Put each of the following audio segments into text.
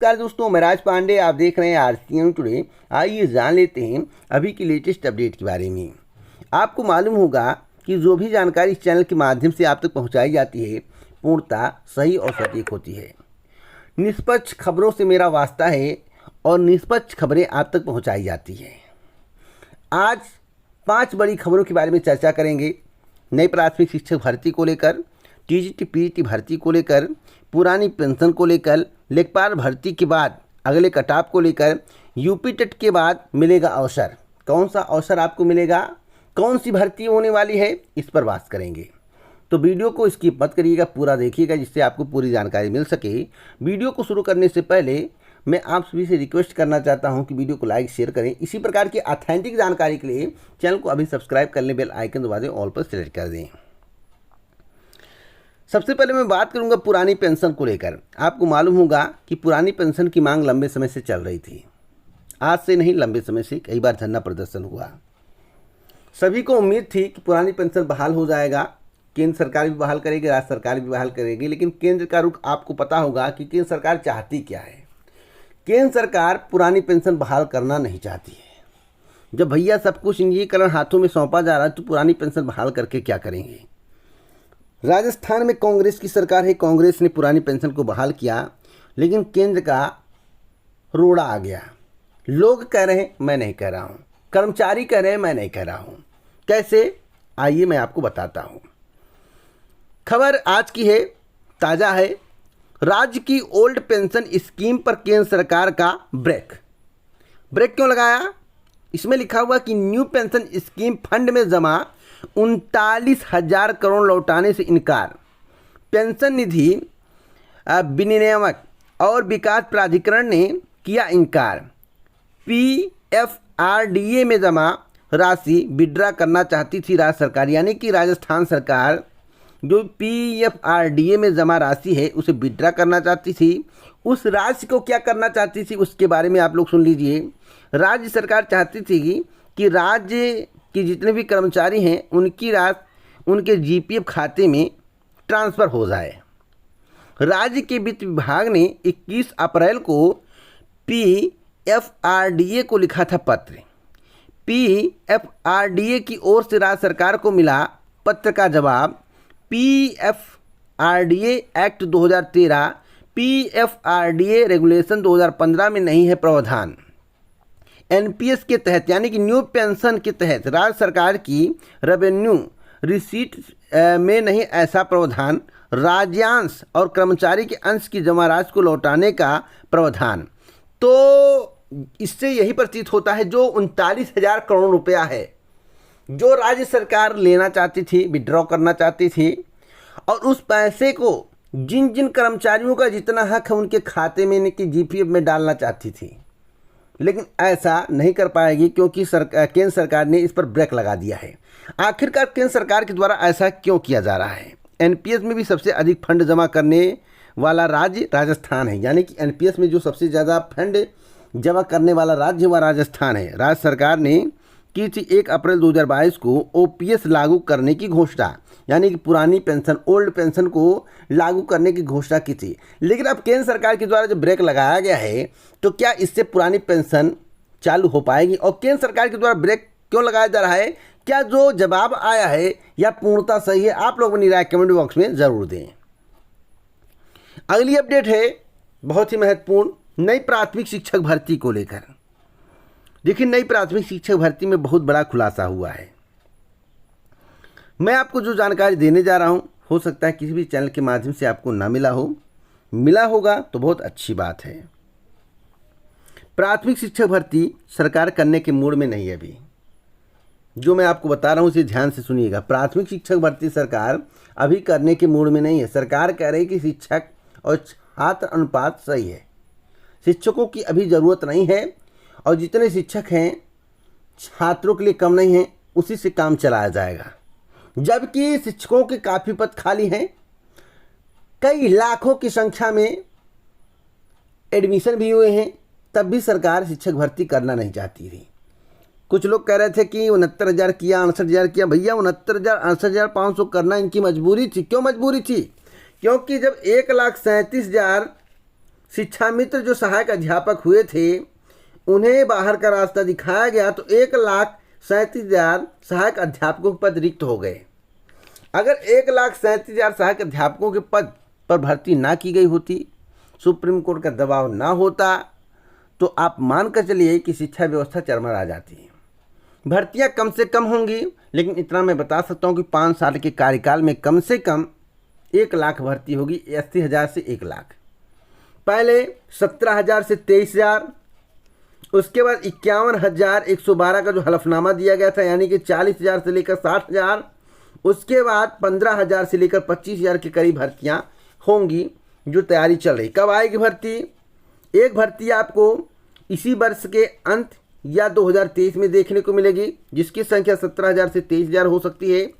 नमस्कार दोस्तों, मैं राज पांडे। आप देख रहे हैं आरसीएन टुडे। आइए जान लेते हैं अभी की लेटेस्ट अपडेट के बारे में। आपको मालूम होगा कि जो भी जानकारी इस चैनल के माध्यम से आप तक पहुंचाई जाती है पूर्णतः सही और सटीक होती है। निष्पक्ष खबरों से मेरा वास्ता है और निष्पक्ष खबरें आप तक पहुंचाई जाती हैं। आज 5 बड़ी खबरों के बारे में चर्चा करेंगे। नई प्राथमिक शिक्षक भर्ती को लेकर, टीजीटी पीजीटी भर्ती को लेकर, पुरानी पेंशन को लेकर, लेखपाल भर्ती के बाद अगले कटाव को लेकर, यूपी टेट के बाद मिलेगा अवसर। कौन सा अवसर आपको मिलेगा, कौन सी भर्ती होने वाली है, इस पर बात करेंगे। तो वीडियो को स्किप मत करिएगा, पूरा देखिएगा जिससे आपको पूरी जानकारी मिल सके। वीडियो को शुरू करने से पहले मैं आप सभी से रिक्वेस्ट करना चाहता हूं कि वीडियो को लाइक शेयर करें। इसी प्रकार की ऑथेंटिक जानकारी के लिए चैनल को अभी सब्सक्राइब कर लें, बेल आइकन दबा दें, ऑल पर सेलेक्ट कर दें। सबसे पहले मैं बात करूंगा पुरानी पेंशन को लेकर। आपको मालूम होगा कि पुरानी पेंशन की मांग लंबे समय से चल रही थी। आज से नहीं, लंबे समय से कई बार धरना प्रदर्शन हुआ। सभी को उम्मीद थी कि पुरानी पेंशन बहाल हो जाएगा। केंद्र सरकार भी बहाल करेगी, राज्य सरकार भी बहाल करेगी। लेकिन केंद्र का रुख आपको पता होगा कि केंद्र सरकार चाहती क्या है। केंद्र सरकार पुरानी पेंशन बहाल करना नहीं चाहती है। जब भैया सब कुछ निजीकरण हाथों में सौंपा जा रहा है तो पुरानी पेंशन बहाल करके क्या करेंगे। राजस्थान में कांग्रेस की सरकार है, कांग्रेस ने पुरानी पेंशन को बहाल किया, लेकिन केंद्र का रोड़ा आ गया। लोग कह रहे हैं, मैं नहीं कह रहा हूँ। कर्मचारी कह रहे हैं, मैं नहीं कह रहा हूँ। कैसे, आइए मैं आपको बताता हूँ। खबर आज की है, ताज़ा है। राज्य की ओल्ड पेंशन स्कीम पर केंद्र सरकार का ब्रेक क्यों लगाया। इसमें लिखा हुआ कि न्यू पेंशन स्कीम फंड में जमा 39,000 करोड़ लौटाने से इनकार। पेंशन निधि विनियामक और विकास प्राधिकरण ने किया इनकार। पीएफआरडीए में जमा राशि विड्रा करना चाहती थी राज्य सरकार, यानी कि राजस्थान सरकार जो पीएफआरडीए में जमा राशि है उसे विड्रा करना चाहती थी। उस राशि को क्या करना चाहती थी उसके बारे में आप लोग सुन लीजिए। राज्य सरकार चाहती थी कि राज्य कि जितने भी कर्मचारी हैं उनकी राशि उनके जीपीएफ खाते में ट्रांसफ़र हो जाए। राज्य के वित्त विभाग ने 21 अप्रैल को पीएफआरडीए को लिखा था पत्र। पीएफआरडीए की ओर से राज्य सरकार को मिला पत्र का जवाब। पीएफआरडीए एक्ट 2013, पीएफआरडीए रेगुलेशन 2015 में नहीं है प्रावधान। एनपीएस के तहत यानी कि न्यू पेंशन के तहत राज्य सरकार की रेवेन्यू रिसीट में नहीं ऐसा प्रावधान। राज्यांश और कर्मचारी के अंश की जमा राशि को लौटाने का प्रावधान। तो इससे यही प्रतीत होता है जो 39,000 करोड़ रुपया है जो राज्य सरकार लेना चाहती थी, विड्रॉ करना चाहती थी, और उस पैसे को जिन जिन कर्मचारियों का जितना हक है उनके खाते में यानी कि जीपीएफ में डालना चाहती थी, लेकिन ऐसा नहीं कर पाएगी क्योंकि केंद्र सरकार ने इस पर ब्रेक लगा दिया है। आखिरकार केंद्र सरकार के द्वारा ऐसा क्यों किया जा रहा है। एनपीएस में भी सबसे अधिक फंड जमा करने वाला राज्य राजस्थान है, यानी कि एनपीएस में जो सबसे ज़्यादा फंड जमा करने वाला राज्य वह राजस्थान है। राज्य सरकार ने की थी 1 अप्रैल 2022 को ओपीएस लागू करने की घोषणा, यानी कि पुरानी पेंशन ओल्ड पेंशन को लागू करने की घोषणा की थी। लेकिन अब केंद्र सरकार के द्वारा जब ब्रेक लगाया गया है तो क्या इससे पुरानी पेंशन चालू हो पाएगी, और केंद्र सरकार के द्वारा ब्रेक क्यों लगाया जा रहा है, क्या जो जवाब आया है या पूर्णतः सही है, आप लोग अपनी राय कमेंट बॉक्स में ज़रूर दें। अगली अपडेट है बहुत ही महत्वपूर्ण, नई प्राथमिक शिक्षक भर्ती को लेकर। देखिए, नई प्राथमिक शिक्षक भर्ती में बहुत बड़ा खुलासा हुआ है। मैं आपको जो जानकारी देने जा रहा हूं, हो सकता है किसी भी चैनल के माध्यम से आपको ना मिला हो, मिला होगा तो बहुत अच्छी बात है। प्राथमिक शिक्षक भर्ती सरकार करने के मूड में नहीं है अभी। जो मैं आपको बता रहा हूं इसे ध्यान से सुनिएगा। प्राथमिक शिक्षक भर्ती सरकार अभी करने के मूड में नहीं है। सरकार कह रही है कि शिक्षक और छात्र अनुपात सही है, शिक्षकों की अभी ज़रूरत नहीं है, और जितने शिक्षक हैं छात्रों के लिए कम नहीं हैं, उसी से काम चलाया जाएगा। जबकि शिक्षकों के काफ़ी पद खाली हैं, कई लाखों की संख्या में एडमिशन भी हुए हैं, तब भी सरकार शिक्षक भर्ती करना नहीं चाहती थी। कुछ लोग कह रहे थे कि 69,000 किया, 68,000 किया। भैया 69,000 68,500 करना इनकी मजबूरी थी। क्यों मजबूरी थी? क्योंकि जब 1,37,000 शिक्षा मित्र जो सहायक अध्यापक हुए थे उन्हें बाहर का रास्ता दिखाया गया तो 1,37,000 सहायक अध्यापकों के पद रिक्त हो गए। अगर 1,37,000 सहायक अध्यापकों के पद पर भर्ती ना की गई होती, सुप्रीम कोर्ट का दबाव ना होता, तो आप मानकर चलिए कि शिक्षा व्यवस्था चरमरा जाती। भर्तियां कम से कम होंगी, लेकिन इतना मैं बता सकता हूं कि 5 साल के कार्यकाल में कम से कम 1 लाख भर्ती होगी, 80,000 से 1 लाख। पहले 17,000 से 23,000, उसके बाद 51,112 का जो हलफनामा दिया गया था, यानी कि 40,000 से लेकर 60,000, उसके बाद 15,000 से लेकर 25,000 के करीब भर्तियां होंगी जो तैयारी चल रही। कब आएगी भर्ती? एक भर्ती आपको इसी वर्ष के अंत या 2023 में देखने को मिलेगी, जिसकी संख्या 17,000 से 23,000 हो सकती है।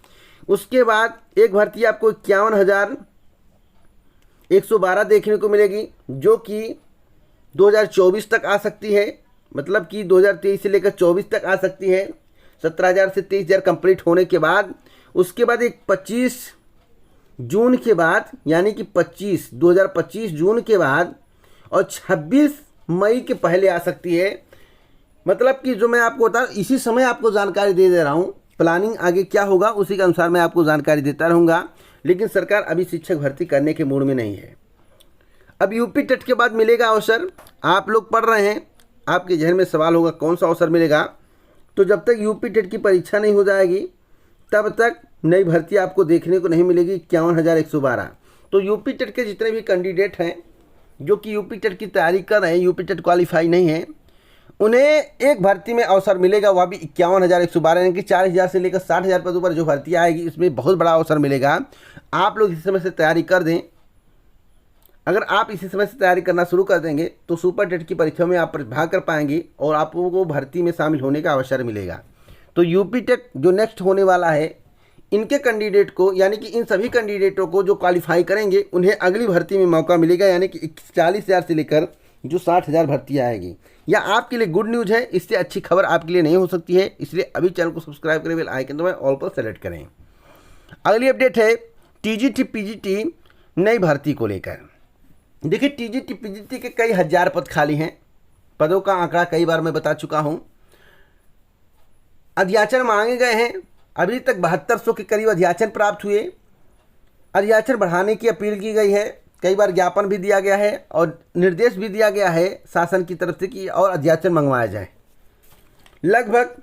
उसके बाद एक भर्ती आपको 51,112 देखने को मिलेगी, जो कि 2024 तक आ सकती है, मतलब कि 2023 से लेकर 24 तक आ सकती है। 17,000 से 23,000 कंप्लीट होने के बाद उसके बाद एक 25 जून के बाद, यानी कि 2025 जून के बाद और 26 मई के पहले आ सकती है। मतलब कि जो मैं आपको बता इसी समय आपको जानकारी दे रहा हूँ, प्लानिंग आगे क्या होगा उसी के अनुसार मैं आपको जानकारी देता रहूँगा। लेकिन सरकार अभी शिक्षक भर्ती करने के मूड में नहीं है। अब यूपी टेट के बाद मिलेगा अवसर। आप लोग पढ़ रहे हैं, आपके जहन में सवाल होगा कौन सा अवसर मिलेगा। तो जब तक यूपी टेट की परीक्षा नहीं हो जाएगी तब तक नई भर्ती आपको देखने को नहीं मिलेगी। 51,112। तो यूपी टेट के जितने भी कैंडिडेट हैं जो कि यूपी टेट की तैयारी कर रहे हैं, यूपी टेट क्वालिफाई नहीं है, उन्हें एक भर्ती में अवसर मिलेगा, वह भी 51,112, यानी कि 40,000 से लेकर 60,000 पदों पर जो भर्ती आएगी, इसमें बहुत बड़ा अवसर मिलेगा। आप लोग इस समय से तैयारी कर दें। अगर आप इसी समय से तैयारी करना शुरू कर देंगे तो सुपर टेट की परीक्षा में आप भाग कर पाएंगे और आपको को भर्ती में शामिल होने का अवसर मिलेगा। तो यूपी टेट जो नेक्स्ट होने वाला है, इनके कैंडिडेट को, यानी कि इन सभी कैंडिडेटों को जो क्वालिफाई करेंगे उन्हें अगली भर्ती में मौका मिलेगा, यानी कि 40,000 से लेकर जो 60,000 भर्ती आएगी। यह आपके लिए गुड न्यूज़ है, इससे अच्छी खबर आपके लिए नहीं हो सकती है। इसलिए अभी चैनल को सब्सक्राइब करें, बेल आइकन दबाएं, ऑल पर सेलेक्ट करें। अगली अपडेट है टीजीटी पीजीटी नई भर्ती को लेकर। देखिए, टीजीटी पीजीटी के कई हजार पद खाली हैं। पदों का आंकड़ा कई बार मैं बता चुका हूं। अध्याचन मांगे गए हैं, अभी तक 7200 के करीब अध्याचन प्राप्त हुए। अध्याचन बढ़ाने की अपील की गई है, कई बार ज्ञापन भी दिया गया है और निर्देश भी दिया गया है शासन की तरफ से कि और अध्याचन मंगवाया जाए। लगभग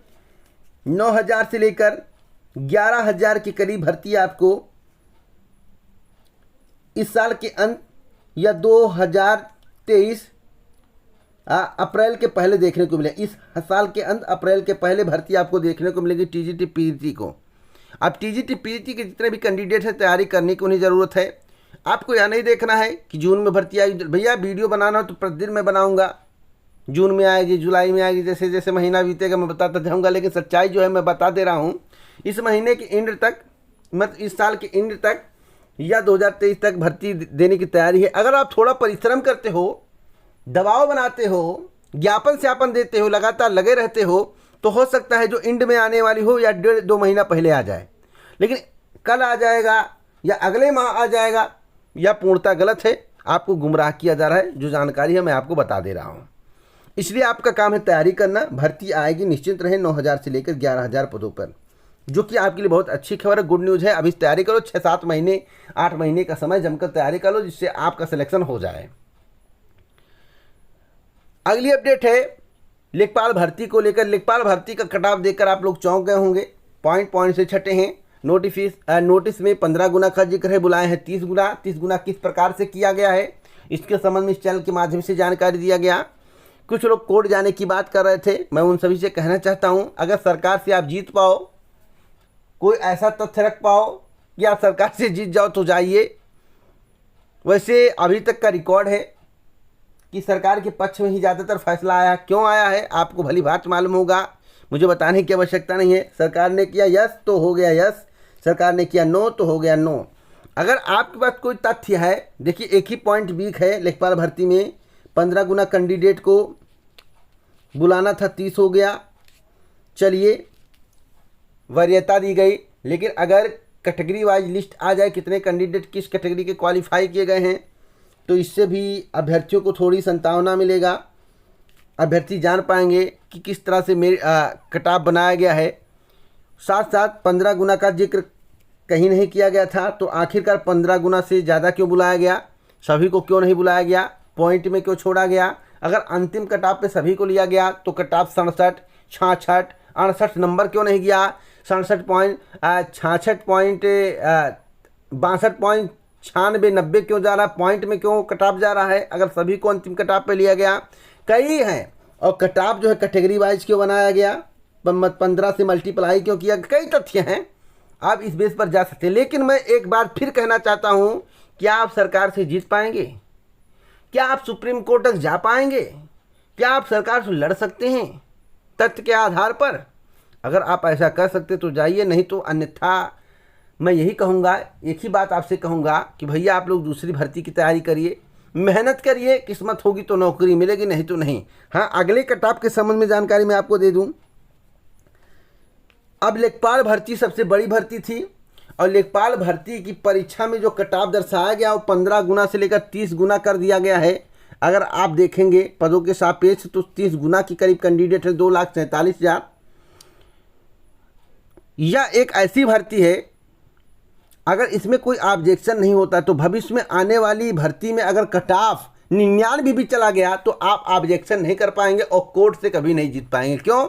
9,000 से लेकर 11,000 के करीब भर्ती आपको इस साल के अंत या 2023 अप्रैल के पहले देखने को मिले। इस साल के अंत अप्रैल के पहले भर्ती आपको देखने को मिलेगी टीजीटी पीजीटी को। अब टीजीटी पीजीटी के जितने भी कैंडिडेट हैं तैयारी करने की उन्हें ज़रूरत है। आपको यह नहीं देखना है कि जून में भर्ती आएगी। भैया वीडियो बनाना हो तो प्रतिदिन मैं बनाऊंगा, जून में आएगी, जुलाई में आएगी, जैसे जैसे महीना बीतेगा मैं बताता जाऊँगा। लेकिन सच्चाई जो है मैं बता दे रहा हूँ, इस महीने के एंड तक, मतलब इस साल के एंड तक या 2023 तक भर्ती देने की तैयारी है। अगर आप थोड़ा परिश्रम करते हो, दबाव बनाते हो, ज्ञापन स्यापन देते हो, लगातार लगे रहते हो, तो हो सकता है जो एंड में आने वाली हो या 1.5-2 महीना पहले आ जाए। लेकिन कल आ जाएगा या अगले माह आ जाएगा, यह पूर्णतः गलत है। आपको गुमराह किया जा रहा है। जो जानकारी है मैं आपको बता दे रहा हूँ। इसलिए आपका काम है तैयारी करना। भर्ती आएगी, निश्चित रहे, 9,000 से लेकर 11,000 पदों पर, जो कि आपके लिए बहुत अच्छी खबर है, गुड न्यूज़ है। अभी तैयारी करो, 6-7 महीने 8 महीने का समय जमकर तैयारी कर लो, जिससे आपका सिलेक्शन हो जाए। अगली अपडेट है लेखपाल भर्ती को लेकर। लेखपाल भर्ती का कटाव देखकर आप लोग चौंक गए होंगे। पॉइंट से छटे हैं। नोटिस में 15 गुना का जिक्र है, बुलाए हैं 30 गुना। 30 गुना किस प्रकार से किया गया है, इसके संबंध में इस चैनल के माध्यम से जानकारी दिया गया। कुछ लोग कोर्ट जाने की बात कर रहे थे। मैं उन सभी से कहना चाहता हूं, अगर सरकार से आप जीत पाओ, कोई ऐसा तथ्य रख पाओ कि आप सरकार से जीत जाओ तो जाइए। वैसे अभी तक का रिकॉर्ड है कि सरकार के पक्ष में ही ज़्यादातर फैसला आया। क्यों आया है आपको भली बात मालूम होगा, मुझे बताने की आवश्यकता नहीं है। सरकार ने किया यस तो हो गया यस, सरकार ने किया नो तो हो गया नो। अगर आपके पास कोई तथ्य है, देखिए एक ही पॉइंट वीक है लेखपाल भर्ती में। 15 गुना कैंडिडेट को बुलाना था, 30 हो गया। चलिए, वरीयता दी गई। लेकिन अगर कैटेगरी वाइज लिस्ट आ जाए कितने कैंडिडेट किस कैटेगरी के क्वालिफाई किए गए हैं, तो इससे भी अभ्यर्थियों को थोड़ी संभावना मिलेगा, अभ्यर्थी जान पाएंगे कि किस तरह से कट ऑफ बनाया गया है। साथ साथ 15 गुना का जिक्र कहीं नहीं किया गया था, तो आखिरकार 15 गुना से ज़्यादा क्यों बुलाया गया, सभी को क्यों नहीं बुलाया गया, पॉइंट में क्यों छोड़ा गया। अगर अंतिम कट ऑफ पे सभी को लिया गया तो कट ऑफ 67, 66, 68 नंबर क्यों नहीं गया, 67 पॉइंट 66 पॉइंट 62 पॉइंट 96 90 क्यों जा रहा है, पॉइंट में क्यों कट ऑफ जा रहा है अगर सभी को अंतिम कट ऑफ पे लिया गया। कई हैं, और कट ऑफ जो है कैटेगरी वाइज क्यों बनाया गया, 15 से मल्टीप्लाई क्यों किया, कई तथ्य हैं, आप इस बेस पर जा सकते हैं। लेकिन मैं एक बार फिर कहना चाहता हूं, क्या आप सरकार से जीत पाएंगे, क्या आप सुप्रीम कोर्ट तक जा पाएंगे, क्या आप सरकार से लड़ सकते हैं तथ्य के आधार पर। अगर आप ऐसा कर सकते तो जाइए, नहीं तो अन्यथा मैं यही कहूँगा, एक ही बात आपसे कहूँगा कि भैया आप लोग दूसरी भर्ती की तैयारी करिए, मेहनत करिए, किस्मत होगी तो नौकरी मिलेगी, नहीं तो नहीं। हाँ, अगले कट ऑफ के संबंध में जानकारी मैं आपको दे दूं। अब लेखपाल भर्ती सबसे बड़ी भर्ती थी, और लेखपाल भर्ती की परीक्षा में जो कट ऑफ दर्शाया गया वो 15 गुना से लेकर 30 गुना कर दिया गया है। अगर आप देखेंगे पदों के सापेक्ष तो 30 गुना की करीब कैंडिडेट है, 2,47,000। यह एक ऐसी भर्ती है, अगर इसमें कोई ऑब्जेक्शन नहीं होता तो भविष्य में आने वाली भर्ती में अगर कट ऑफ 99 भी चला गया तो आप ऑब्जेक्शन नहीं कर पाएंगे और कोर्ट से कभी नहीं जीत पाएंगे। क्यों?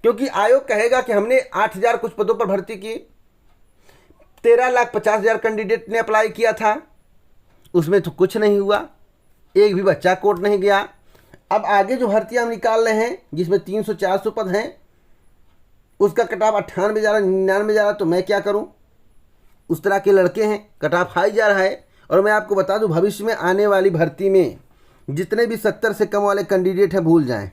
क्योंकि आयोग कहेगा कि हमने 8,000 कुछ पदों पर भर्ती की, 13,50,000 कैंडिडेट ने अप्लाई किया था, उसमें तो कुछ नहीं हुआ, एक भी बच्चा कोर्ट नहीं गया। अब आगे जो भर्तियां हम निकाल रहे हैं जिसमें 300-400 पद हैं, उसका कट ऑफ 98 जा रहा, 99 जा रहा, तो मैं क्या करूं? उस तरह के लड़के हैं, कट ऑफ हाई जा रहा है। और मैं आपको बता दूं, भविष्य में आने वाली भर्ती में जितने भी 70 से कम वाले कैंडिडेट हैं भूल जाएं।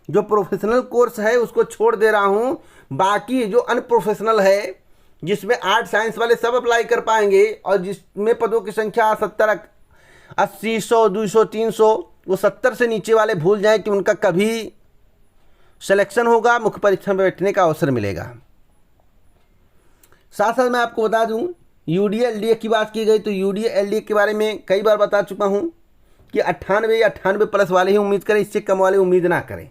जो प्रोफेशनल कोर्स है उसको छोड़ दे रहा हूं, बाकी जो अनप्रोफेशनल है जिसमें आर्ट साइंस वाले सब अप्लाई कर पाएंगे, और जिसमें पदों की संख्या 70, 80, 100, 200, 300, वो 70 से नीचे वाले भूल जाएं कि उनका कभी सिलेक्शन होगा, मुख्य परीक्षा में बैठने का अवसर मिलेगा। साथ साथ मैं आपको बता दूं, यूडीए एलडीए की बात की गई तो यूडीए एलडीए के बारे में कई बार बता चुका हूं कि 98 या 98 प्लस वाले ही उम्मीद करें, इससे कम वाले उम्मीद ना करें।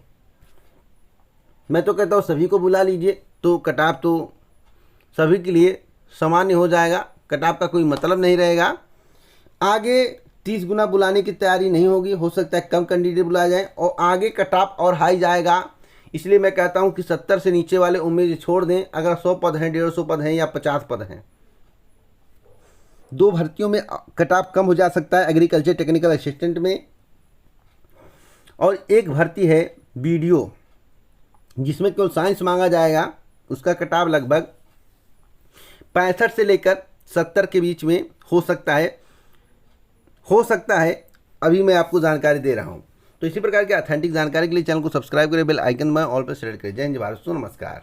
मैं तो कहता हूं सभी को बुला लीजिए, तो कट ऑफ तो सभी के लिए सामान्य हो जाएगा, कट ऑफ का कोई मतलब नहीं रहेगा। आगे 30 गुना बुलाने की तैयारी नहीं होगी, हो सकता है कम कैंडिडेट बुलाए जाएँ और आगे कट ऑफ और हाई जाएगा। इसलिए मैं कहता हूं कि 70 से नीचे वाले उम्मीद छोड़ दें। अगर 100 पद हैं, 150 पद हैं या 50 पद हैं, 2 भर्तियों में कट ऑफ कम हो जा सकता है, एग्रीकल्चर टेक्निकल असिस्टेंट में, और एक भर्ती है बीडीओ जिसमें केवल साइंस मांगा जाएगा, उसका कट ऑफ लगभग 65 से लेकर 70 के बीच में हो सकता है। अभी मैं आपको जानकारी दे रहा हूं। तो इसी प्रकार की ऑथेंटिक जानकारी के लिए चैनल को सब्सक्राइब करें, बेल आइकन में ऑल पर सेलेक्ट करें। जय हिंद, भारत, नमस्कार।